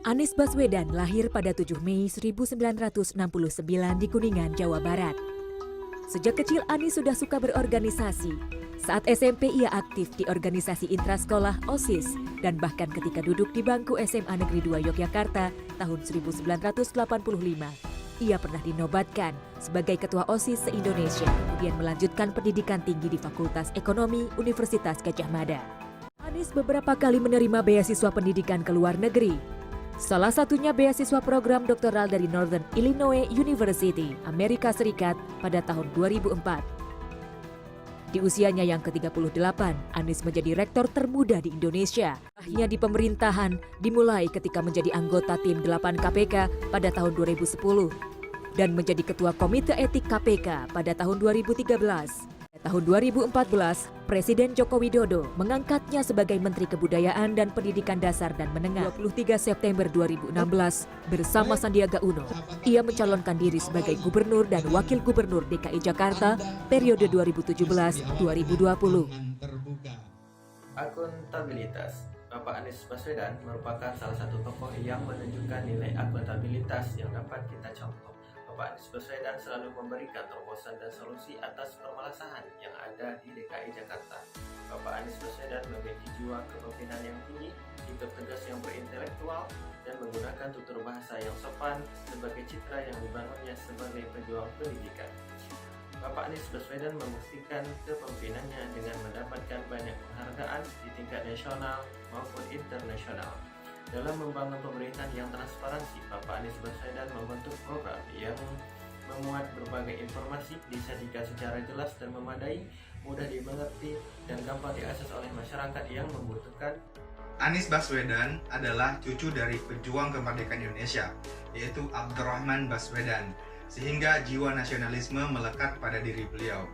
Anies Baswedan lahir pada 7 Mei 1969 di Kuningan, Jawa Barat. Sejak kecil Anies sudah suka berorganisasi. Saat SMP ia aktif di organisasi intrasekolah OSIS dan bahkan ketika duduk di bangku SMA Negeri 2 Yogyakarta tahun 1985. Ia pernah dinobatkan sebagai Ketua OSIS se-Indonesia, kemudian melanjutkan pendidikan tinggi di Fakultas Ekonomi Universitas Gadjah Mada. Anies beberapa kali menerima beasiswa pendidikan ke luar negeri. Salah satunya beasiswa program doktoral dari Northern Illinois University, Amerika Serikat pada tahun 2004. Di usianya yang ke-38, Anies menjadi rektor termuda di Indonesia. Karirnya di pemerintahan dimulai ketika menjadi anggota tim 8 KPK pada tahun 2010 dan menjadi ketua Komite Etik KPK pada tahun 2013. Tahun 2014, Presiden Joko Widodo mengangkatnya sebagai Menteri Kebudayaan dan Pendidikan Dasar dan Menengah. 23 September 2016, bersama Sandiaga Uno, ia mencalonkan diri sebagai Gubernur dan Wakil Gubernur DKI Jakarta periode 2017-2020. Akuntabilitas. Bapak Anies Baswedan merupakan salah satu tokoh yang menunjukkan nilai akuntabilitas yang dapat kita contoh. Bapak Anies Baswedan selalu memberikan terobosan dan solusi atas permasalahan yang ada di DKI Jakarta. Bapak Anies Baswedan memiliki jiwa kepemimpinan yang tinggi, sikap tegas yang berintelektual, dan menggunakan tutur bahasa yang sopan sebagai citra yang dibangunnya sebagai pejuang pendidikan. Bapak Anies Baswedan membuktikan kepemimpinannya dengan mendapatkan banyak penghargaan di tingkat nasional maupun internasional. Dalam membangun pemerintahan yang transparansi, Bapak Anies Baswedan membentuk program yang memuat berbagai informasi, disajikan secara jelas dan memadai, mudah dimengerti, dan gampang diakses oleh masyarakat yang membutuhkan. Anies Baswedan adalah cucu dari pejuang kemerdekaan Indonesia, yaitu Abdurrahman Baswedan, sehingga jiwa nasionalisme melekat pada diri beliau.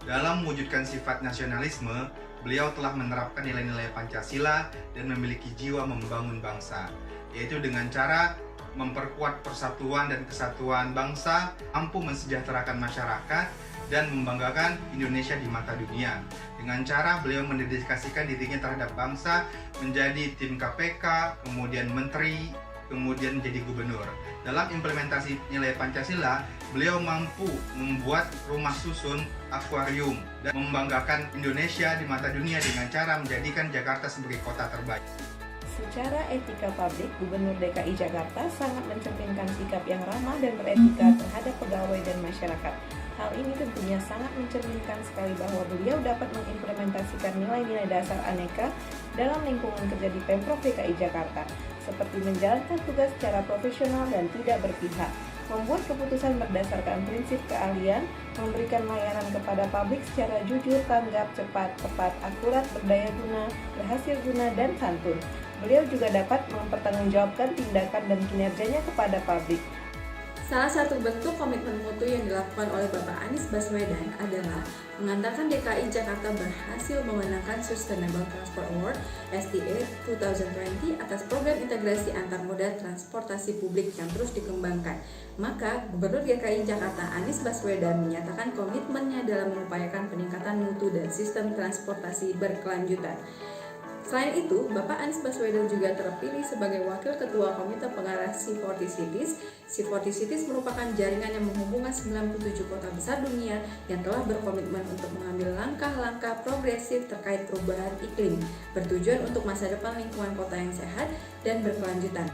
Dalam mewujudkan sifat nasionalisme, beliau telah menerapkan nilai-nilai Pancasila dan memiliki jiwa membangun bangsa, yaitu dengan cara memperkuat persatuan dan kesatuan bangsa, mampu mensejahterakan masyarakat, dan membanggakan Indonesia di mata dunia. Dengan cara beliau mendedikasikan dirinya terhadap bangsa, menjadi tim KPK, kemudian menteri, kemudian menjadi gubernur. Dalam implementasi nilai Pancasila, beliau mampu membuat rumah susun, akuarium, dan membanggakan Indonesia di mata dunia dengan cara menjadikan Jakarta sebagai kota terbaik. Secara etika publik, Gubernur DKI Jakarta sangat mencerminkan sikap yang ramah dan beretika terhadap pegawai dan masyarakat. Hal ini tentunya sangat mencerminkan sekali bahwa beliau dapat mengimplementasikan nilai-nilai dasar aneka dalam lingkungan kerja di Pemprov DKI Jakarta, seperti menjalankan tugas secara profesional dan tidak berpihak, membuat keputusan berdasarkan prinsip keahlian, memberikan layanan kepada publik secara jujur, tanggap, cepat, tepat, akurat, berdaya guna, berhasil guna, dan santun. Beliau juga dapat mempertanggungjawabkan tindakan dan kinerjanya kepada publik. Salah satu bentuk komitmen mutu yang dilakukan oleh Bapak Anies Baswedan adalah mengantarkan DKI Jakarta berhasil memenangkan Sustainable Transport Award STA 2020 atas program integrasi antar moda transportasi publik yang terus dikembangkan. Maka, Gubernur DKI Jakarta Anies Baswedan menyatakan komitmennya dalam mengupayakan peningkatan mutu dan sistem transportasi berkelanjutan. Selain itu, Bapak Anies Baswedan juga terpilih sebagai Wakil Ketua Komite Pengarah C40 Cities. C40 Cities merupakan jaringan yang menghubungkan 97 kota besar dunia yang telah berkomitmen untuk mengambil langkah-langkah progresif terkait perubahan iklim, bertujuan untuk masa depan lingkungan kota yang sehat dan berkelanjutan.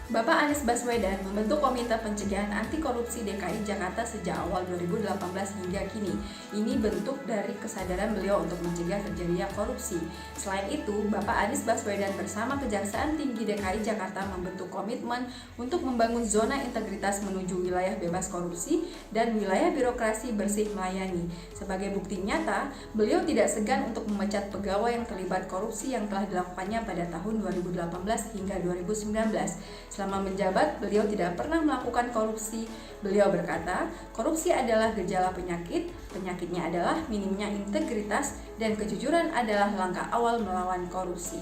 Bapak Anies Baswedan membentuk Komite Pencegahan Anti Korupsi DKI Jakarta sejak awal 2018 hingga kini. Ini bentuk dari kesadaran beliau untuk mencegah terjadinya korupsi. Selain itu, Bapak Anies Baswedan bersama Kejaksaan Tinggi DKI Jakarta membentuk komitmen untuk membangun zona integritas menuju wilayah bebas korupsi dan wilayah birokrasi bersih melayani. Sebagai bukti nyata, beliau tidak segan untuk memecat pegawai yang terlibat korupsi yang telah dilakukannya pada tahun 2018 hingga 2019. Selama menjabat, beliau tidak pernah melakukan korupsi. Beliau berkata, korupsi adalah gejala penyakit, penyakitnya adalah minimnya integritas, dan kejujuran adalah langkah awal melawan korupsi.